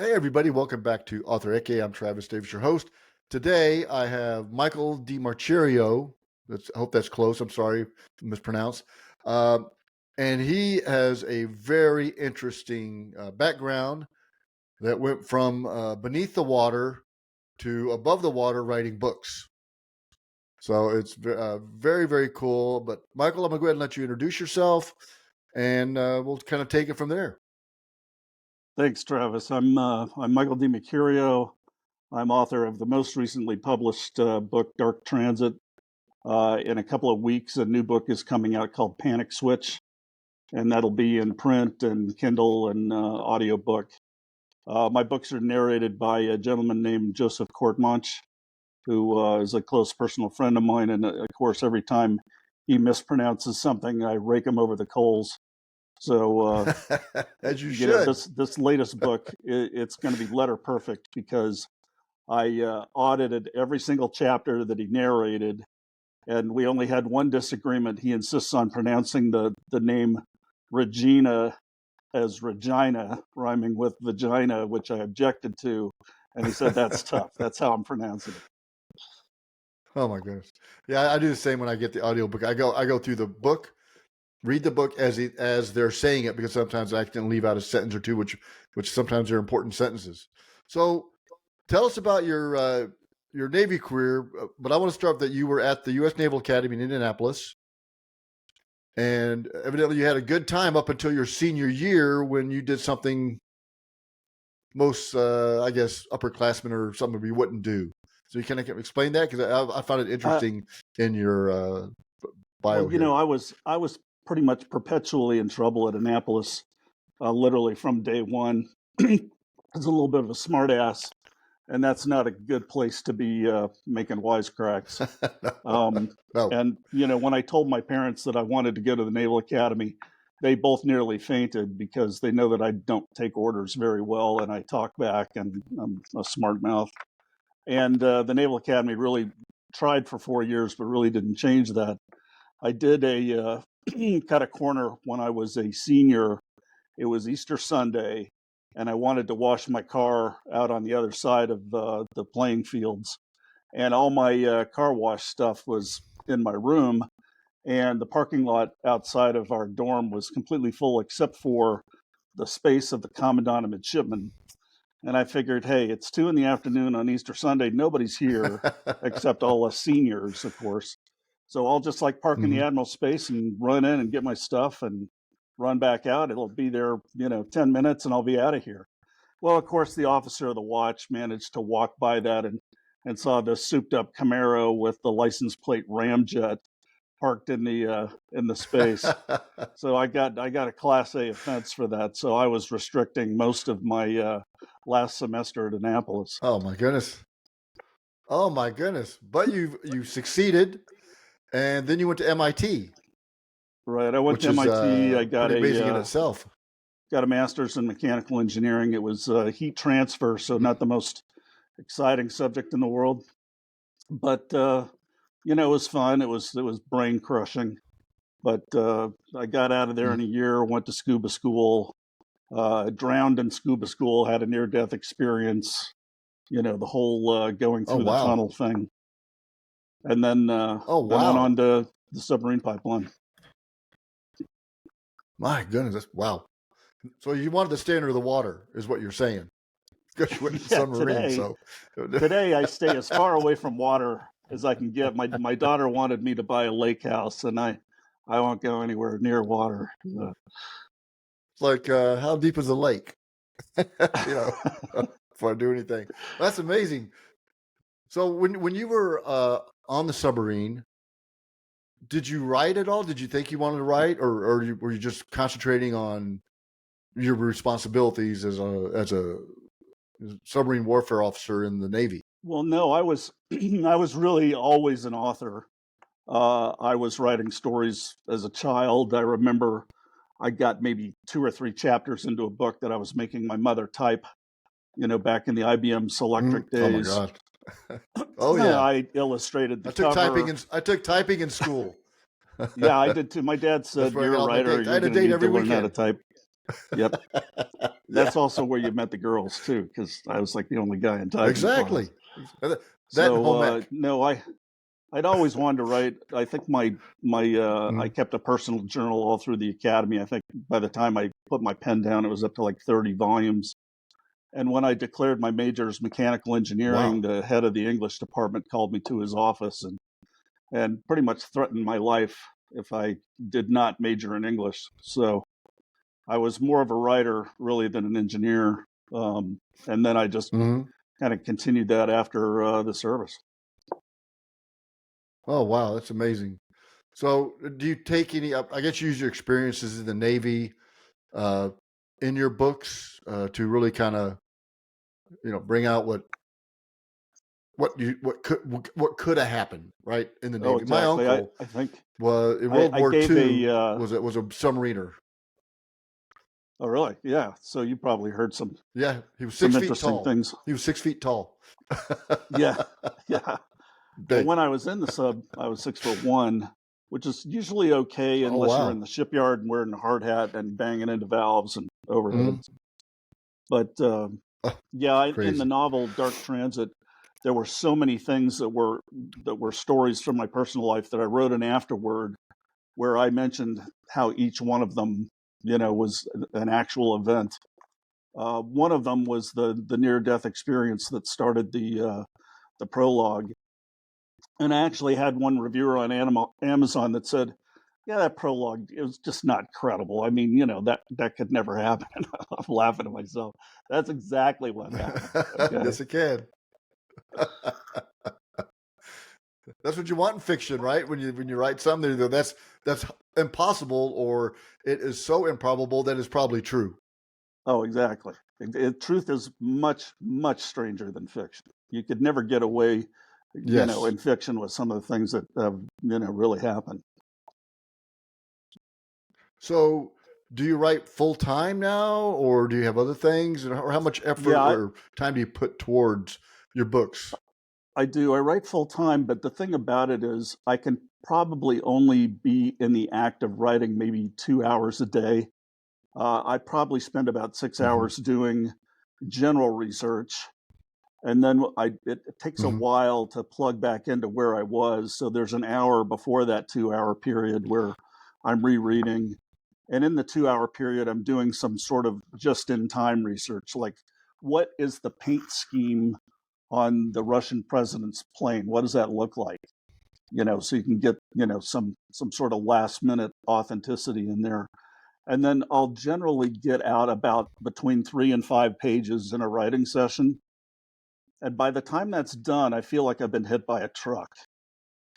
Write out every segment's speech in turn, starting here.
Hey, everybody, welcome back to Author Eke. I'm Travis Davis, your host. Today, I have Michael diMercurio. I hope that's close. I'm sorry to mispronounce. Um, and he has a very interesting background that went from beneath the water to above the water writing books. So it's very, very cool. But Michael, I'm going to go ahead and let you introduce yourself, and we'll kind of take it from there. Thanks, Travis. I'm Michael diMercurio. I'm author of the most recently published book, Dark Transit. In a couple of weeks, a new book is coming out called Panic Switch, and that'll be in print and Kindle and audiobook. My books are narrated by a gentleman named Joseph Courtemanche, who is a close personal friend of mine. And of course, every time he mispronounces something, I rake him over the coals. So, As you should. this latest book, it's going to be letter perfect because I audited every single chapter that he narrated, and we only had one disagreement. He insists on pronouncing the name Regina as Regina, rhyming with vagina, which I objected to, and he said that's tough. That's how I'm pronouncing it. Oh my goodness. Yeah, I do the same when I get the audiobook. I go through the book, read the book as they're saying it, because sometimes I can leave out a sentence or two, which sometimes are important sentences. So tell us about your Navy career, but I want to start that you were at the U.S. Naval Academy in Indianapolis, and evidently you had a good time up until your senior year when you did something most, I guess, upperclassmen or something we wouldn't do. So you kind of explain that, because I found it interesting in your bio Well, here. I was pretty much perpetually in trouble at Annapolis, literally from day one. I was a little bit of a smartass, and that's not a good place to be making wisecracks. No. And when I told my parents that I wanted to go to the Naval Academy, they both nearly fainted because they know that I don't take orders very well, and I talk back, and I'm a smart mouth. And the Naval Academy really tried for 4 years, but really didn't change that. I did a cut a corner when I was a senior. It was Easter Sunday, and I wanted to wash my car out on the other side of the playing fields. And all my car wash stuff was in my room, and the parking lot outside of our dorm was completely full except for the space of the commandant and midshipman. And I figured, hey, it's 2 in the afternoon on Easter Sunday. Nobody's here except all us seniors, of course. So I'll just like park in the Mhm. Admiral space and run in and get my stuff and run back out. It'll be there, 10 minutes and I'll be out of here. Well, of course, the officer of the watch managed to walk by that and saw the souped up Camaro with the license plate Ramjet parked in the space. So I got a Class A offense for that. So I was restricting most of my last semester at Annapolis. Oh my goodness. Oh my goodness. But you succeeded, and then you went to MIT, Right. I went which to is MIT. I pretty amazing in itself. got a master's in mechanical engineering. It was heat transfer, so not the most exciting subject in the world, but it was fun. It was brain crushing. But I got out of there in a year. Went to scuba school. Drowned in scuba school. Had a near death experience. The whole going Oh through the wow. tunnel thing, and then Oh then went wow. on to the submarine pipeline. My goodness. Wow. So you wanted to stay under the water, is what you're saying, because you went to the Yeah, submarine. So today I stay as far away from water as I can get. My daughter wanted me to buy a lake house, and I won't go anywhere near water. it's like, how deep is the lake? you know, before I do anything. That's amazing. So when you were on the submarine, did you write at all? Did you think you wanted to write, or were you just concentrating on your responsibilities as a submarine warfare officer in the Navy? Well, no, I was I was really always an author. I was writing stories as a child. I remember I got maybe 2 or 3 chapters into a book that I was making my mother type. Back in the IBM Selectric Oh my days. God. Oh yeah. I illustrated the cover. I took typing in school. Yeah, I did too. My dad That's said, where I "You're got a all my writer. dates. I You're had a going to date need to every learn how to weekend. type." Yep. Yeah, That's also where you met the girls too, because I was like the only guy in diving class. exactly. That and So home ec. no, I'd always wanted to write. I think I Mhm. kept a personal journal all through the academy. I think by the time I put my pen down, it was up to like 30 volumes. And when I declared my major as mechanical engineering, Wow. the head of the English department called me to his office and pretty much threatened my life if I did not major in English. So I was more of a writer really than an engineer. And then I just Mhm. kind of continued that after the service. Oh, wow, that's amazing. So, do you take any? I guess you use your experiences in the Navy uh, in your books to really kind of bring out what could have happened, right, in the Oh, Navy. My exactly. uncle I think was in I, World I War gave II, a, was a submariner. oh, really? Yeah. So you probably heard Yeah, he was some 6 feet interesting tall. things. He was 6 feet tall. Yeah. Yeah. Well, Big. when I was in the sub, I was 6'1", which is usually okay Oh, unless you're in wow. the shipyard and wearing a hard hat and banging into valves and Mhm. overheads. But Oh, yeah, in the crazy. novel Dark Transit, there were so many things that were stories from my personal life that I wrote an afterword where I mentioned how each one of them, was an actual event. One of them was the near death experience that started the prologue, and I actually had one reviewer on Amazon that said, "Yeah, that prologue, it was just not credible. I mean, that could never happen." I'm laughing at myself. That's exactly what happened. Okay. Yes, it can. That's what you want in fiction, right? When you write something that's impossible, or it is so improbable that it's probably true. Oh, exactly. Truth is much, much stranger than fiction. You could never get away, Yes. in fiction with some of the things that really happen. So, do you write full time now, or do you have other things, or how much Yeah, effort or time do you put towards your books? I do. I write full time, but the thing about it is I can probably only be in the act of writing maybe 2 hours a day. I probably spend about six Hmm. hours doing general research, and then it takes a Hmm. while to plug back into where I was. So there's an hour before that 2 hour period where I'm rereading. And in the 2 hour period, I'm doing some sort of just in time research, like what is the paint scheme on the Russian president's plane? What does that look like? So you can get, some sort of last minute authenticity in there. And then I'll generally get out about between 3 and 5 pages in a writing session. And by the time that's done, I feel like I've been hit by a truck.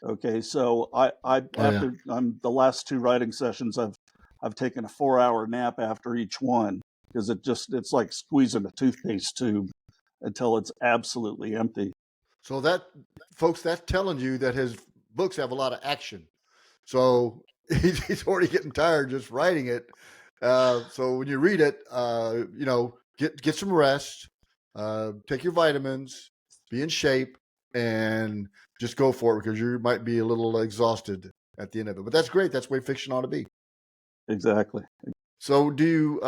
Okay, so I Oh yeah. after the last two writing sessions, I've taken a 4 hour nap after each one because it's like squeezing a toothpaste tube until it's absolutely empty. So that, folks, that's telling you that his books have a lot of action. So he's already getting tired just writing it. So when you read it, get some rest, take your vitamins, be in shape, and just go for it because you might be a little exhausted at the end of it. But that's great. That's the way fiction ought to be. Exactly. So do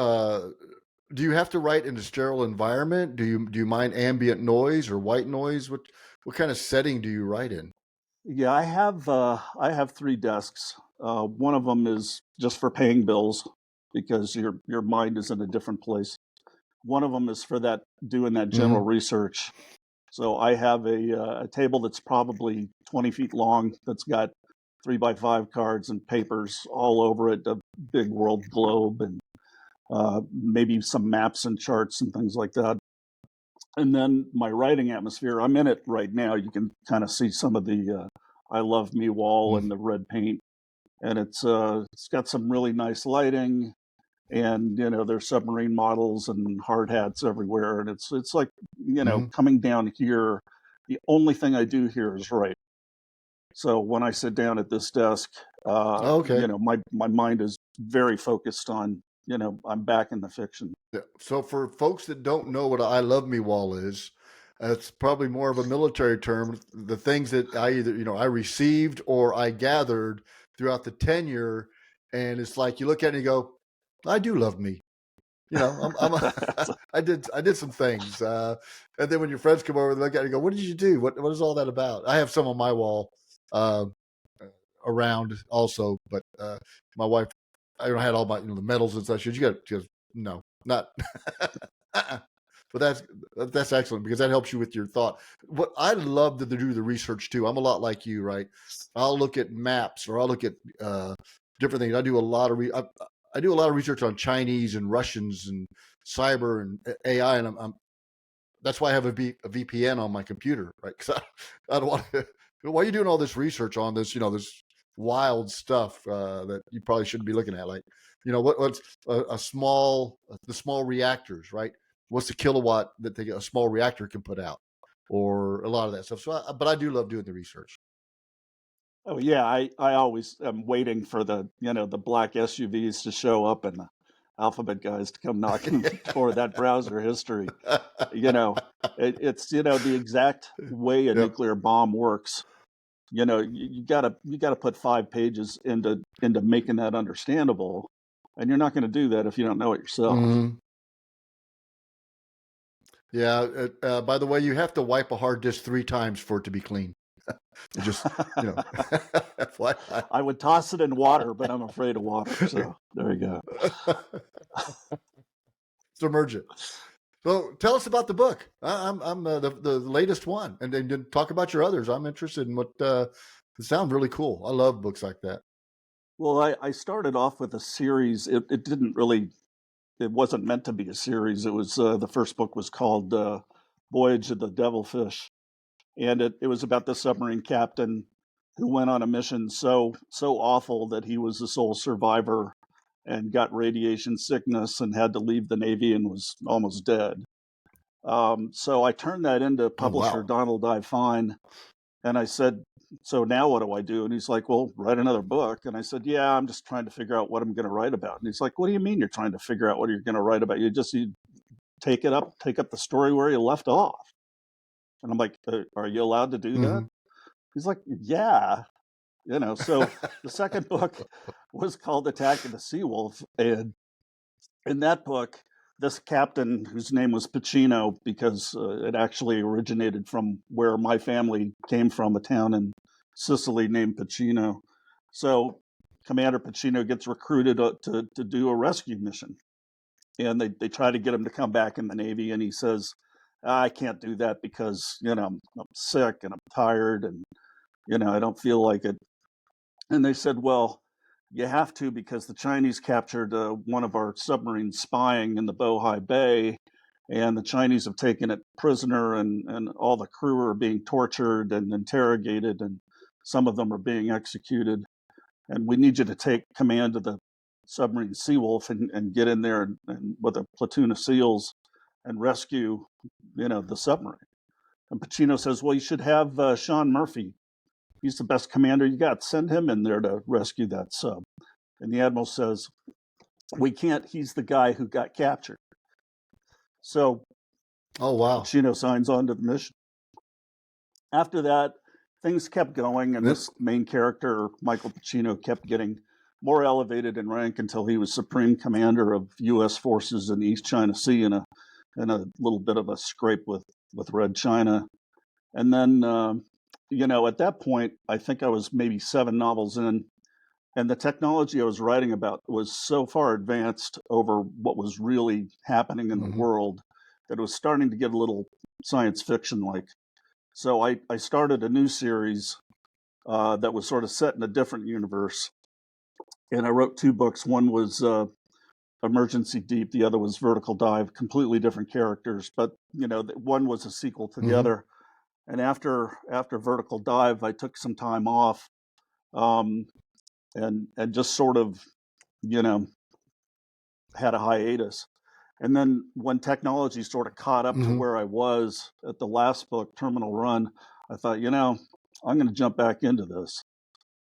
you have to write in a sterile environment? Do you mind ambient noise or white noise? What kind of setting do you write in? Yeah, I have three desks. One of them is just for paying bills because your mind is in a different place. One of them is for that doing that general Mm-hmm. research. So I have a table that's probably 20 feet long that's got 3 by 5 cards and papers all over it, a big world globe, and maybe some maps and charts and things like that. And then my writing atmosphere, I'm in it right now. You can kind of see some of the "I love me" wall and the red paint, and it's got some really nice lighting, and there's submarine models and hard hats everywhere, and it's like Mm-hmm. coming down here. The only thing I do here is write. So when I sit down at this desk, Oh, okay. my mind is very focused on I'm back in the fiction. Yeah. So for folks that don't know what a "I love me" wall is, it's probably more of a military term. The things that I either I received or I gathered throughout the tenure, and it's like you look at it and you go, "I do love me." I did some things, and then when your friends come over, they look at it and go, "What did you do? What is all that about?" I have some on my wall uh, around also, but my wife, I had all my the medals and stuff. She goes, no, not. uh-uh. But that's excellent because that helps you with your thought. What I love to do the research too. I'm a lot like you, right? I'll look at maps or I'll look at different things. I do a lot of I do a lot of research on Chinese and Russians and cyber and AI, and I'm that's why I have a VPN on my computer, right? Because I don't want to. Why are you doing all this research on this? This wild stuff that you probably shouldn't be looking at. Like, what's a small the small reactors, right? What's the kilowatt that a small reactor can put out, or a lot of that stuff. So, but I do love doing the research. Oh yeah, I always am waiting for the black SUVs to show up and the alphabet guys to come knocking for that browser history. It's the exact way a Yep. nuclear bomb works. You gotta put 5 pages into making that understandable, and you're not going to do that if you don't know it yourself. Mm-hmm. Yeah. By the way, you have to wipe a hard disk 3 times for it to be clean. Just FYI. I would toss it in water, but I'm afraid of water. So there you go. Submerge it. So tell us about the book. I'm the latest one, and then talk about your others. I'm interested in what. It sounds really cool. I love books like that. Well, I started off with a series. It didn't really. It wasn't meant to be a series. It was the first book was called Voyage of the Devilfish, and it was about the submarine captain who went on a mission so awful that he was the sole survivor and got radiation sickness and had to leave the Navy and was almost dead. So I turned that into Oh publisher wow. Donald I. Fine, and I said, "So now what do I do?" And he's like, "Well, write another book." And I said, "Yeah, I'm just trying to figure out what I'm going to write about." And he's like, "What do you mean you're trying to figure out what you're going to write about? You take up the story where you left off." And I'm like, "Are you allowed to do that?" Mm-hmm. He's like, "Yeah." So the second book was called Attack of the Seawolf, and in that book, this captain, whose name was Pacino, because it actually originated from where my family came from, a town in Sicily named Pacino. So Commander Pacino gets recruited to do a rescue mission, and they try to get him to come back in the Navy, and he says, "I can't do that because I'm sick and I'm tired, and I don't feel like it." And they said, "Well, you have to because the Chinese captured one of our submarines spying in the Bohai Bay, and the Chinese have taken it prisoner, and all the crew are being tortured and interrogated, and some of them are being executed. And we need you to take command of the submarine Seawolf and get in there and with a platoon of SEALs and rescue, the submarine." And Pacino says, "Well, you should have Sean Murphy. He's the best commander you got. Send him in there to rescue that sub." And the admiral says, "We can't. He's the guy who got captured." So Oh wow. Pacino signs on to the mission. After that, things kept going, and Yep. this main character, Michael Pacino, kept getting more elevated in rank until he was supreme commander of U.S. forces in the East China Sea in a little bit of a scrape with Red China. And then, at that point, I think I was maybe 7 novels in, and the technology I was writing about was so far advanced over what was really happening in the Mm-hmm. world that it was starting to get a little science fiction like. So I started a new series that was sort of set in a different universe. And I wrote 2 books. One was Emergency Deep, the other was Vertical Dive, completely different characters. But, one was a sequel to the Mm-hmm. other. And after Vertical Dive, I took some time off um, and just sort of, you know, had a hiatus. And then when technology sort of caught up to Mm-hmm. where I was at the last book, Terminal Run, I thought, I'm going to jump back into this.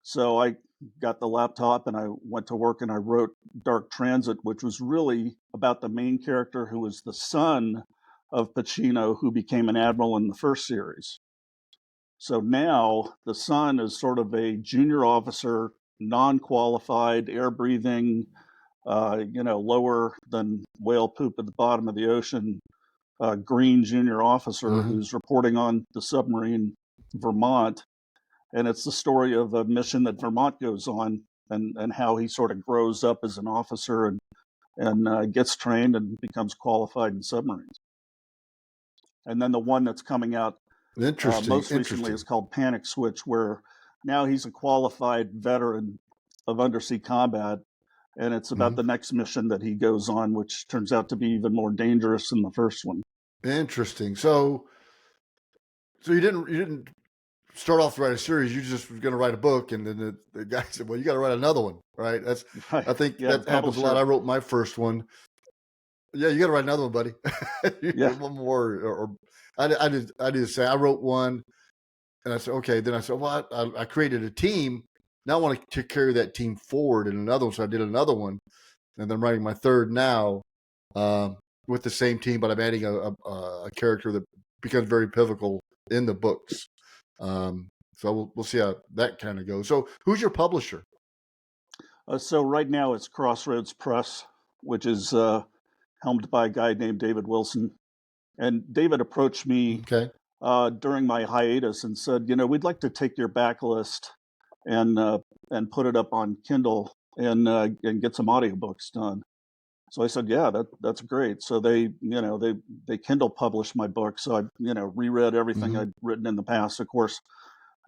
So I got the laptop and I went to work and I wrote Dark Transit, which was really about the main character who was the son of Pacino, who became an admiral in the first series. So now the son is sort of a junior officer, non qualified, air breathing, lower than whale poop at the bottom of the ocean, green junior officer Mm-hmm. who's reporting on the submarine Vermont. And it's the story of a mission that Vermont goes on, and how he sort of grows up as an officer and gets trained and becomes qualified in submarines. And then the one that's coming out Interesting. most recently Interesting. is called Panic Switch, where now he's a qualified veteran of undersea combat, and it's about Mm-hmm. the next mission that he goes on, which turns out to be even more dangerous than the first one. Interesting. So you didn't start off to write a series. You just were going to write a book, and then the guy said, "Well, you got to write another one, right?" Right? I think Yeah, the that happens a lot. publisher. I wrote my first one. Yeah, you got to write another one, buddy. Yeah, One more, or I did say I wrote one, and I said okay. Then I said, well, I created a team. Now I want to carry that team forward in another one. So I did another one, and then I'm writing my third now, um, with the same team, but I'm adding a character that becomes very pivotal in the books. So we'll see how that kind of goes. So who's your publisher? so right now it's Crossroads Press, which is helmed by a guy named David Wilson. And David approached me Okay. during my hiatus and said, we'd like to take your backlist and and put it up on Kindle and get some audiobooks done. So I said, yeah, that's great. So they Kindle published my book. So I reread everything Mm-hmm. I'd written in the past. Of course,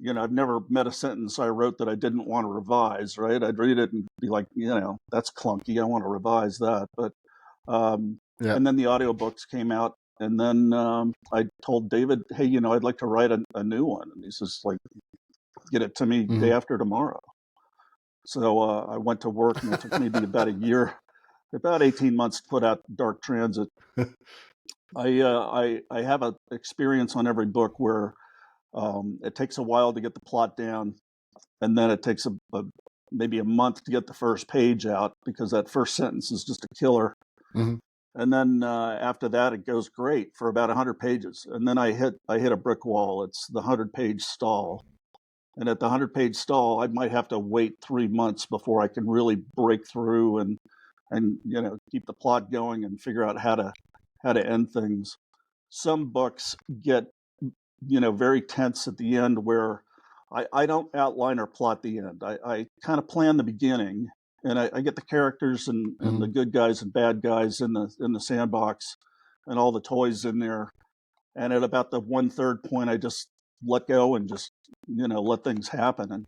I've never met a sentence I wrote that I didn't want to revise. Right? I'd read it and be like, that's clunky. I want to revise that. But um, Yeah. and then the audiobooks came out, and then I told David, hey, I'd like to write a new one, and he says, like, get it to me day Mm-hmm. after tomorrow. So I went to work, and it took maybe about a year, about 18 months to put out Dark Transit. I have a experience on every book where it takes a while to get the plot down, and then it takes maybe a month to get the first page out because that first sentence is just a killer. Mm-hmm. And then after that, it goes great for about 100 pages, and then I hit a brick wall. It's the 100-page stall, and at the 100-page stall, I might have to wait 3 months before I can really break through and keep the plot going and figure out how to end things. Some books get very tense at the end where I don't outline or plot the end. I kind of plan the beginning, and I get the characters and Mm-hmm. the good guys and bad guys in the sandbox and all the toys in there. And at about the 1/3 point, I just let go and just let things happen. And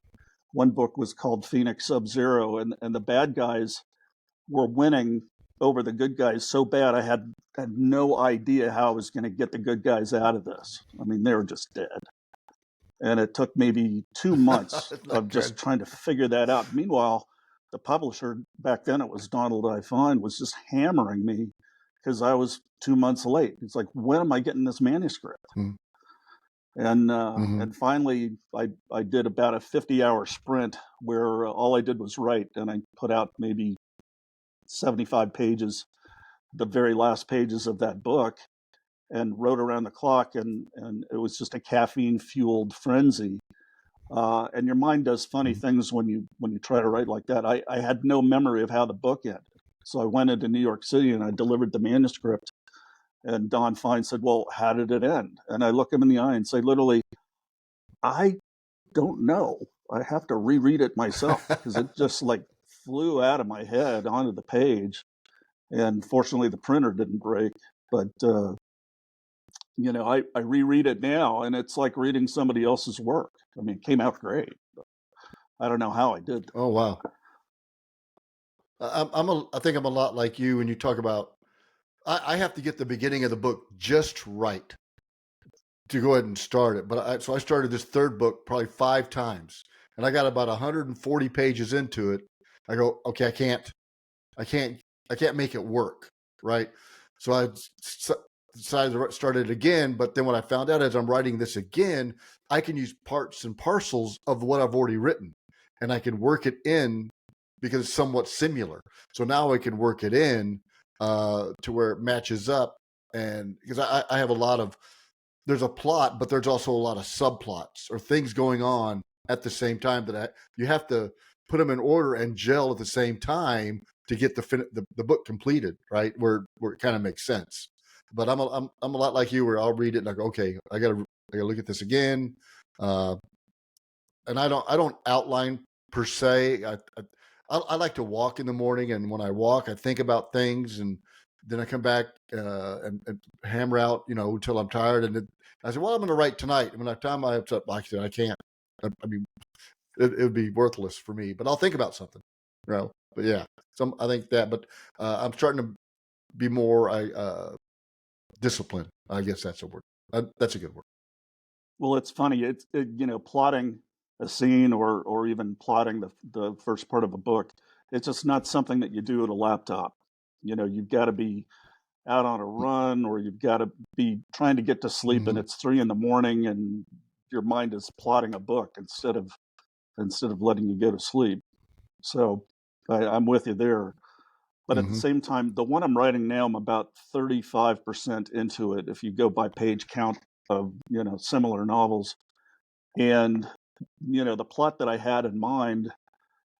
one book was called Phoenix Sub-Zero, and the bad guys were winning over the good guys so bad I had no idea how I was going to get the good guys out of this. I mean, they were just dead. And it took maybe 2 months That's not of just good. trying to figure that out. Meanwhile, the publisher, back then it was Donald I. Fine, was just hammering me because I was 2 months late. It's like, when am I getting this manuscript? Mm-hmm. And finally, I did about a 50-hour sprint where all I did was write, and I put out maybe 75 pages, the very last pages of that book, and wrote around the clock, and it was just a caffeine fueled frenzy. And your mind does funny things when you try to write like that. I had no memory of how the book ended, so I went into New York City and I delivered the manuscript. And Don Fine said, "Well, how did it end?" And I look him in the eye and say, literally, "I don't know. I have to reread it myself because it just like flew out of my head onto the page." And fortunately, the printer didn't break. But I reread it now, and it's like reading somebody else's work. I mean, it came out great. I don't know how I did that. Oh wow. I think I'm a lot like you when you talk about. I have to get the beginning of the book just right to go ahead and start it. So I started this third book probably 5 times, and I got about 140 pages into it. I go, okay, I can't, I can't make it work, right? So I decided to start it again. But then what I found out as I'm writing this again, I can use parts and parcels of what I've already written, and I can work it in because it's somewhat similar. So now I can work it in to where it matches up, and because I have a lot of there's a plot, but there's also a lot of subplots or things going on at the same time that you have to put them in order and gel at the same time to get the book completed, right? Where it kind of makes sense. But I'm a lot like you, where I'll read it and I go, okay, I gotta look at this again. And I don't outline per se. I like to walk in the morning, and when I walk, I think about things, and then I come back and hammer out, until I'm tired. And I said, well, I'm going to write tonight. And when I time I have to, like I said, I can't. I mean, it would be worthless for me. But I'll think about something, But yeah, I think that. But I'm starting to be more disciplined. I guess that's a word. That's a good word. Well, it's funny. Plotting a scene or even plotting the first part of a book. It's just not something that you do at a laptop. You've got to be out on a run, or you've got to be trying to get to sleep, and Mm-hmm. it's 3 a.m, and your mind is plotting a book instead of letting you go to sleep. So I'm with you there. But at the Mm-hmm. same time, the one I'm writing now, I'm about 35% into it. If you go by page count of similar novels, and the plot that I had in mind,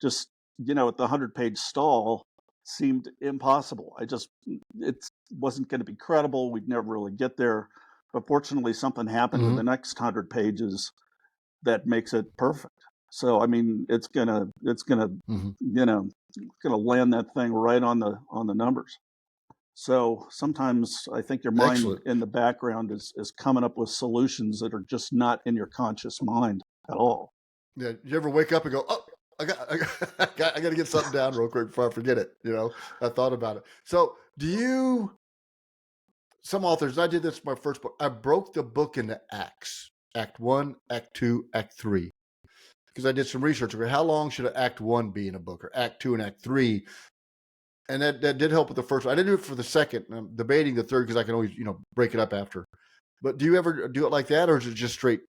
just at the 100-page stall, seemed impossible. It wasn't going to be credible. We'd never really get there. But fortunately, something happened in Mm-hmm. the next 100 pages that makes it perfect. So I mean, it's gonna Mm-hmm. land that thing right on the numbers. So sometimes I think your mind Excellent. in the background is coming up with solutions that are just not in your conscious mind at all. Yeah. You ever wake up and go, oh, I got to get something down real quick before I forget it. I thought about it. So some authors, I did this in my first book. I broke the book into acts, act 1, act 2, act 3. Because I did some research. Okay, how long should act 1 be in a book, or act 2 and act 3? And that did help with the first one. I didn't do it for the second. I'm debating the third, because I can always, break it up after. But do you ever do it like that, or is it just straight,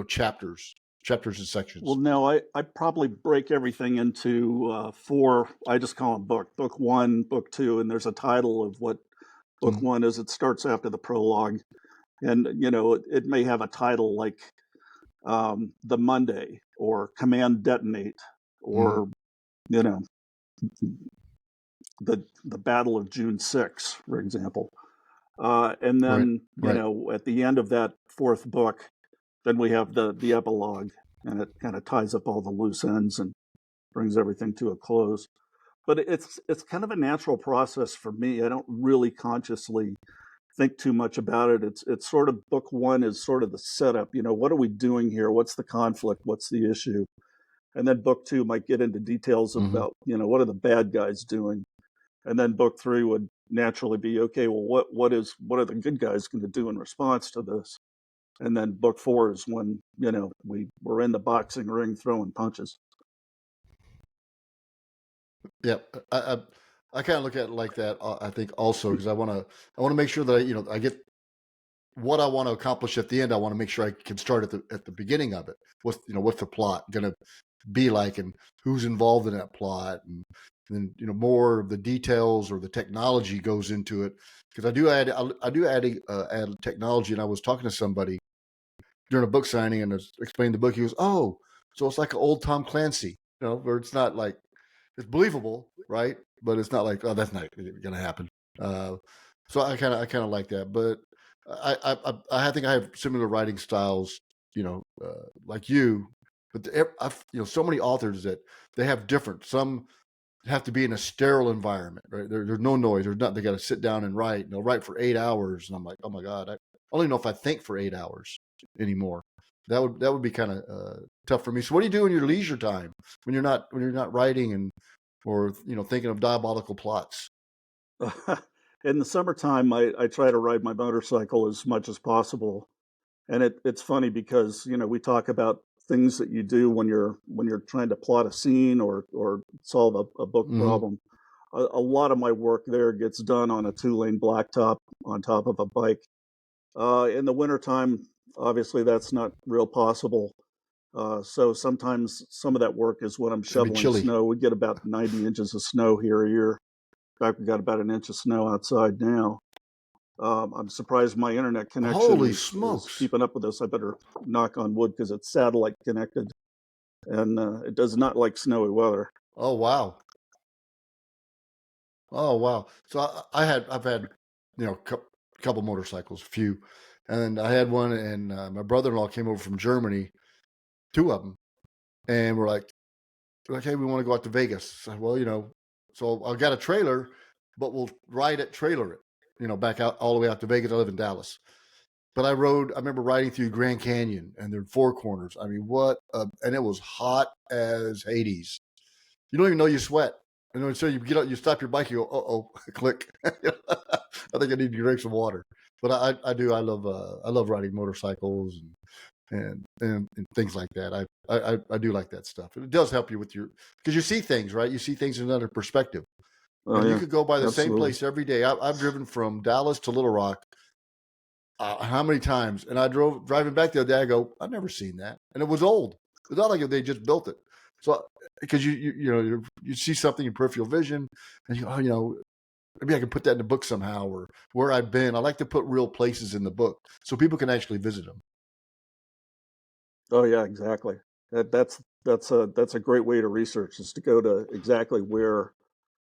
chapters and Well, sections? no, I probably break everything into 4. I just call them book 1, book 2, and there's a title of what book Mm-hmm. 1 is. It starts after the prologue, and it may have a title like The Monday, or Command Detonate, Mm-hmm. or you know the Battle of June 6, for example. And Right. then Right. at the end of that 4th book, then we have the epilogue, and it kind of ties up all the loose ends and brings everything to a close. But it's kind of a natural process for me. I don't really consciously think too much about it. It's sort of, book 1 is sort of the setup. What are we doing here? What's the conflict? What's the issue? And then book 2 might get into details Mm-hmm. about what are the bad guys doing. And then book 3 would naturally be, okay, well, what are the good guys going to do in response to this? And then book 4 is when we're in the boxing ring throwing punches. Yeah. I kind of look at it like that. I think also, because I want to make sure that I get what I want to accomplish at the end. I want to make sure I can start at the beginning of it. What's the plot going to be like, and who's involved in that plot, and then more of the details or the technology goes into it, because I do add technology. And I was talking to somebody during a book signing, and I was explaining the book. He goes, oh, so it's like an old Tom Clancy, where it's not like, it's believable, right? But it's not like, oh, that's not going to happen. Uh, so I kind of like that. But I think I have similar writing styles, like you. But so many authors that they have different. Some have to be in a sterile environment, right? There's no noise. There's nothing. They got to sit down and write. And they'll write for 8 hours, and I'm like, oh my god, I don't even know if I think for 8 hours anymore. That would be kind of tough for me. So what do you do in your leisure time when you're not writing and or thinking of diabolical plots? In the summertime, I try to ride my motorcycle as much as possible. And it's funny because we talk about things that you do when you're trying to plot a scene or solve a book Mm-hmm. problem. A lot of my work there gets done on a 2-lane blacktop on top of a bike. In the wintertime, obviously that's not real possible. So sometimes some of that work is when I'm It'd be shoveling chilly. snow. We get about 90 inches of snow here a year. In fact, we got about an inch of snow outside now. I'm surprised my internet connection Holy is smokes! keeping up with us. I better knock on wood because it's satellite connected, and it does not like snowy weather. Oh wow! Oh wow! So I've had couple motorcycles, a few, and I had one, and my brother-in-law came over from Germany, two of them, and we're like, hey, we want to go out to Vegas. So, well, so I got a trailer, but we'll ride it, trailer it, back out all the way out to Vegas. I live in Dallas. But I remember riding through Grand Canyon and the Four Corners. I mean, and it was hot as Hades. You don't even know you sweat. So you get out, you stop your bike, you go, oh, click. I think I need to drink some water. But I love riding motorcycles and things like that. I do like that stuff. And it does help you because you see things, right? You see things in another perspective. Oh And you yeah, could go by the same absolutely. place every day. I've driven from Dallas to Little Rock how many times? And driving back the other day. I go, I've never seen that, and it was old. It's not like they just built it. So because you see something in peripheral vision, and maybe I can put that in the book somehow, or where I've been. I like to put real places in the book so people can actually visit them. Oh yeah, exactly. That's a great way to research, is to go to exactly where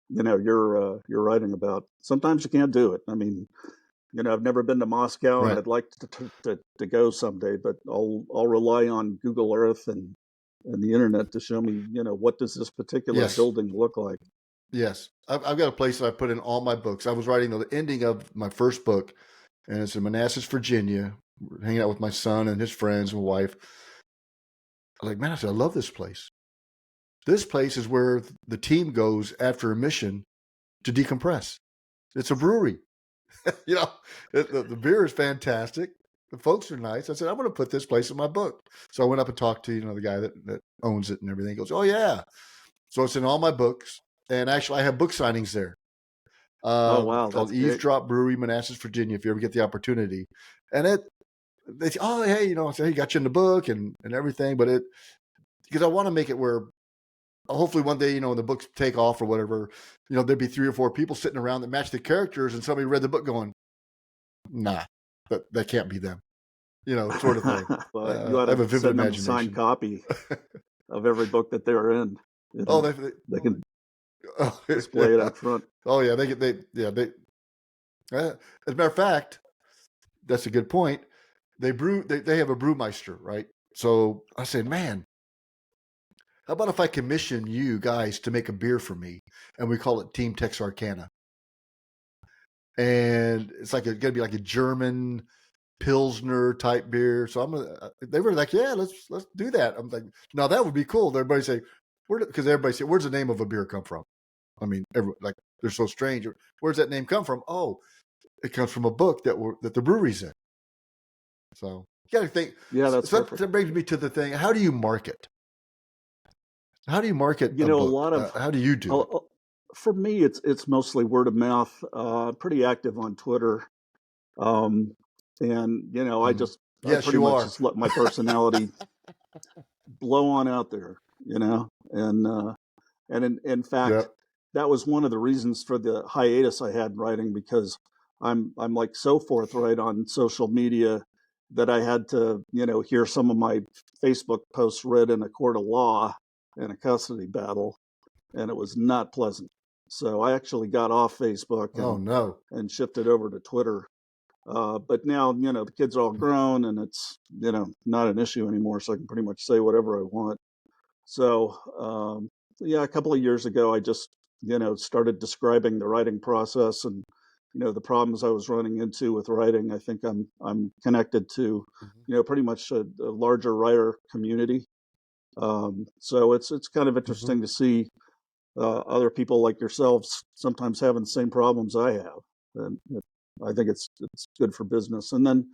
you're writing about. Sometimes you can't do it. I mean, I've never been to Moscow, and Right. I'd like to go someday, but I'll rely on Google Earth and the internet to show me, what does this particular Yes. building look like. Yes. I've got a place that I put in all my books. I was writing the ending of my first book, and it's in Manassas, Virginia, hanging out with my son and his friends and wife. I'm like, man, I said, I love this place. This place is where the team goes after a mission to decompress. It's a brewery. you know, the beer is fantastic. The folks are nice. I said, I'm going to put this place in my book. So I went up and talked to, the guy that owns it and everything. He goes, oh, yeah. So it's in all my books. And actually, I have book signings there Oh wow, called that's great. Eavesdrop Brewery, Manassas, Virginia, if you ever get the opportunity. And they say, oh, hey, I say, hey, got you in the book and everything. But because I want to make it where hopefully one day, when the books take off or whatever, there'd be 3 or 4 people sitting around that match the characters, and somebody read the book going, nah, that can't be them, sort of thing. Well, you ought I have to a vivid send them a signed imagination. copy of every book that they're in. oh, They can oh, display it yeah. out front. Oh, yeah. As a matter of fact, that's a good point. They have a brewmeister, right? So I said, man, how about if I commission you guys to make a beer for me, and we call it Team Texarkana? And it's gonna be like a German Pilsner type beer. So they were like, yeah, let's do that. I'm like, now that would be cool. Everybody say, because everybody say, where's the name of a beer come from? I mean, they're so strange. Where's that name come from? Oh, it comes from a book that the brewery's in. So you got to think. Yeah, that's So perfect. that brings me to the thing. How do you market? How do you market a A book? lot of How do you do it? uh, for me, it's mostly word of mouth. Pretty active on Twitter, um, and Mhm. I Yes, pretty you much are. just let my personality blow on out there, and in fact, Yep. that was one of the reasons for the hiatus I had in writing, because I'm like so forthright on social media that I had to hear some of my Facebook posts read in a court of law in a custody battle, and it was not pleasant. So I actually got off Facebook Oh no. and shifted over to Twitter. But now, the kids are all grown, and it's, not an issue anymore. So I can pretty much say whatever I want. So, yeah, a couple of years ago, I just, started describing the writing process and, the problems I was running into with writing. I think I'm connected to, Mhm. pretty much a larger writer community. So it's kind of Mhm. interesting to see other people like yourselves sometimes having the same problems I have, and I think it's good for business. And then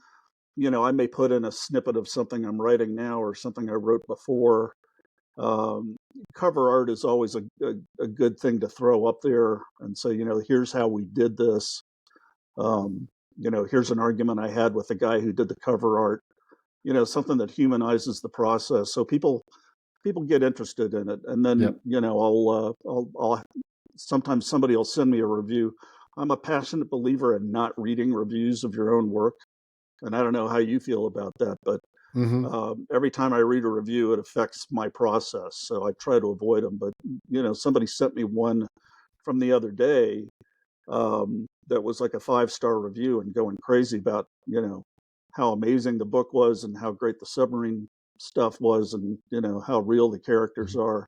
I may put in a snippet of something I'm writing now or something I wrote before. um, Cover art is always a good thing to throw up there and say, here's how we did this. Here's an argument I had with the guy who did the cover art. Something that humanizes the process, so people get interested in it. And then Yep. I'll sometimes somebody will send me a review. I'm a passionate believer in not reading reviews of your own work, and I don't know how you feel about that, but Mhm. every time I read a review, it affects my process, so I try to avoid them. But somebody sent me one from the other day that was like a 5-star review and going crazy about, how amazing the book was and how great the submarine stuff was and, how real the characters are.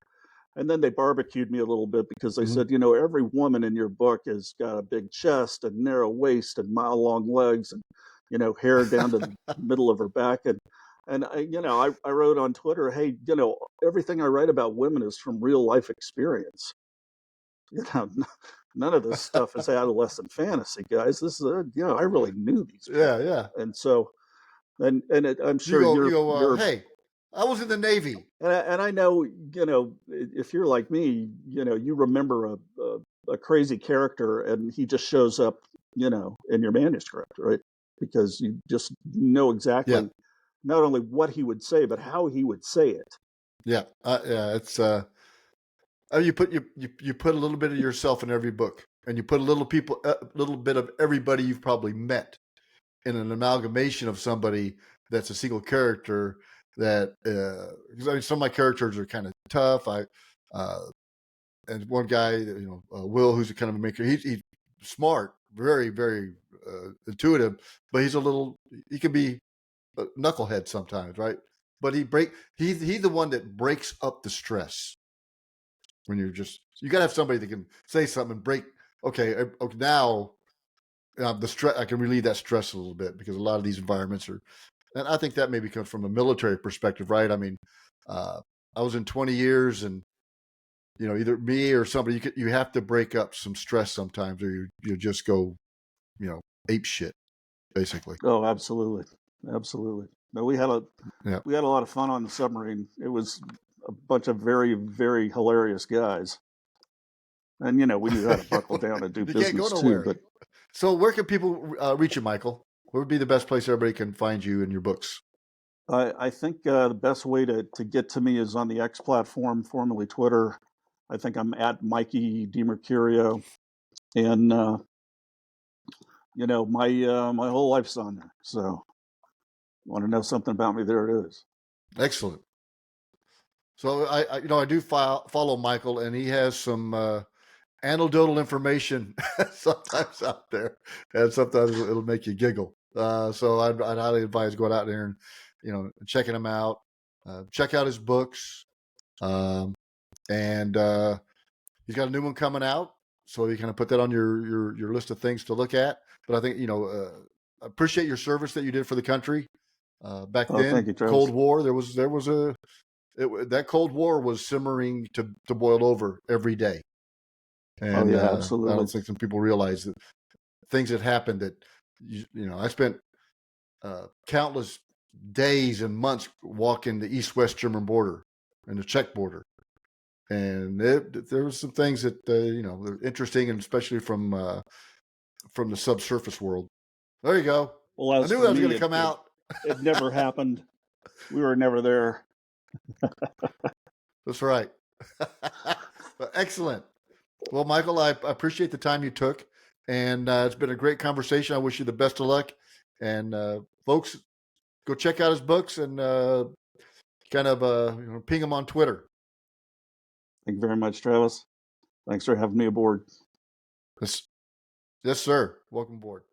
And then they barbecued me a little bit because they Mm-hmm. said, every woman in your book has got a big chest and narrow waist and mile-long legs and, hair down to the middle of her back. And I wrote on Twitter, hey, everything I write about women is from real life experience. None of this stuff is adolescent fantasy, guys. This is, I really knew these Yeah, people. yeah. And so, I'm You sure go. Hey, I was in the Navy. and I know, if you're like me, you remember a crazy character and he just shows up, in your manuscript, right? Because you just know Yeah, exactly not only what he would say, but how he would say it. yeah, yeah. It's you put you put a little bit of yourself in every book, and you put a little bit of everybody you've probably met in an amalgamation of somebody that's a single character. That because I mean, some of my characters are kind of tough. Uh, and one guy, Will, who's a kind of a maker. He's smart, very very intuitive, but he can be a knucklehead sometimes, right? But he's the one that breaks up the stress when you got to have somebody that can say something and break. Okay, now the stress, I can relieve that stress a little bit because a lot of these environments are, and I think that maybe comes from a military perspective, right? I mean, I was in 20 years, and either me or somebody, you have to break up some stress sometimes, or you just go, ape shit, basically. Oh, absolutely, absolutely. No, Yeah. we had a lot of fun on the submarine. It was a bunch of very, very hilarious guys. And, we knew how to buckle down and do You can't go business too. nowhere. But So where can people reach you, Michael? What would be the best place everybody can find you and your books? I think the best way to get to me is on the X platform, formerly Twitter. I think I'm at Mikey diMercurio. And, my whole life's on there. So want to know something about me, there it is. Excellent. So I do follow Michael, and he has some anecdotal information sometimes out there, and sometimes it'll make you giggle. So I'd highly advise going out there and checking him out. Check out his books, and he's got a new one coming out, so you kind of put that on your list of things to look at. But I think appreciate your service that you did for the country back Oh, thank then. you, Travis. Cold War, that Cold War was simmering to boil over every day. Oh, And yeah, I absolutely. don't think some people realize that things that happened that, I spent countless days and months walking the east-west German border and the Czech border. And there was some things that, were interesting, and especially from the subsurface world. There you go. Well, I as knew for that was going me, to come out. it never happened. We were never there. That's right. Excellent. Well, Michael, I appreciate the time you took, and it's been a great conversation. I wish you the best of luck. And folks, go check out his books and kind of ping him on Twitter. Thank you very much, Travis. Thanks for having me aboard. Yes, sir. Welcome aboard.